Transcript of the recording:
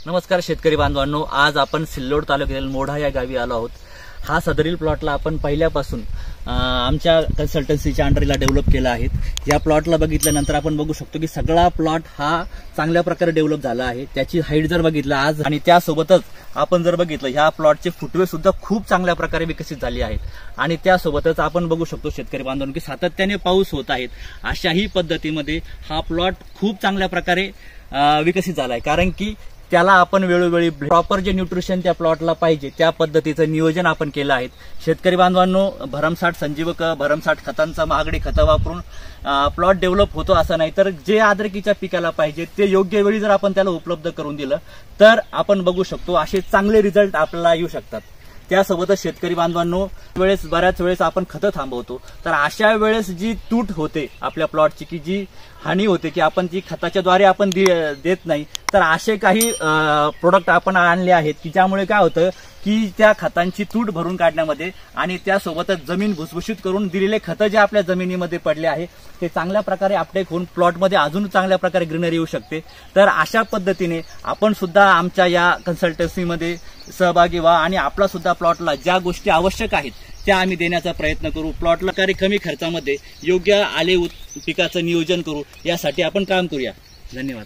नमस्कार शेतकरी बांधवांनो, आज आपण सिल्लोड तालुक्यातील मोढा या गावी आलो आहोत। हा सदरील प्लॉटला आपण पहिल्यापासून आमच्या कन्सल्टन्सीच्या अंडरला डेव्हलप केला आहे। या प्लॉटला बघितल्यानंतर आपण बघू शकतो की सगळा प्लॉट हा चांगल्या प्रकारे डेव्हलप झाला आहे। त्याची हाईट जर बघितलं आज आणि त्यासोबतच आपण जर बघितलं ह्या प्लॉटचे फुटवे सुद्धा खूप चांगल्या प्रकारे विकसित झाले आहेत आणि त्यासोबतच आपण बघू शकतो शेतकरी बांधवांनो की सातत्याने पाऊस होत आहेत। अशाही पद्धतीमध्ये हा प्लॉट खूप चांगल्या प्रकारे विकसित झाला आहे, कारण की त्याला आपण वेळोवेळी प्रॉपर जे न्यूट्रिशन त्या प्लॉटला पाहिजे त्या पद्धतीचं नियोजन आपण केलं आहे। शेतकरी बांधवांनो, भरमसाठ संजीवक भरमसाठ खतांचा महागडी खतं वापरून प्लॉट डेव्हलप होतो असं नाही, तर जे आद्रकीच्या पिकाला पाहिजे ते योग्य वेळी जर आपण त्याला उपलब्ध करून दिलं तर आपण बघू शकतो असे चांगले रिझल्ट आपल्याला येऊ शकतात। त्यासोबतच शेतकरी बांधवांनो, बऱ्याच वेळेस आपण खतं थांबवतो, तर अशा वेळेस जी तूट होते आपल्या प्लॉटची, की जी हानी होते की आपण ती खताच्या द्वारे आपण देत नाही, तर असे काही प्रोडक्ट आपण आणले आहेत की ज्यामुळे काय होतं की त्या खतांची तूट भरून काढण्यामध्ये आणि त्यासोबतच जमीन भुसभुशीत करून दिलेले खतं जे आपल्या जमिनीमध्ये पडले आहे ते चांगल्या प्रकारे अपटेक होऊन प्लॉटमध्ये अजून चांगल्या प्रकारे ग्रीनरी येऊ शकते। तर अशा पद्धतीने आपण सुद्धा आमच्या या कन्सल्टन्सीमध्ये सहभागी व्हा आणि आपला सुद्धा प्लॉटला ज्या गोष्टी आवश्यक आहेत त्या आम्ही देण्याचा प्रयत्न करू। प्लॉटला कमी खर्चामध्ये योग्य आले पिकाचं नियोजन करू, यासाठी आपण काम करूया। धन्यवाद।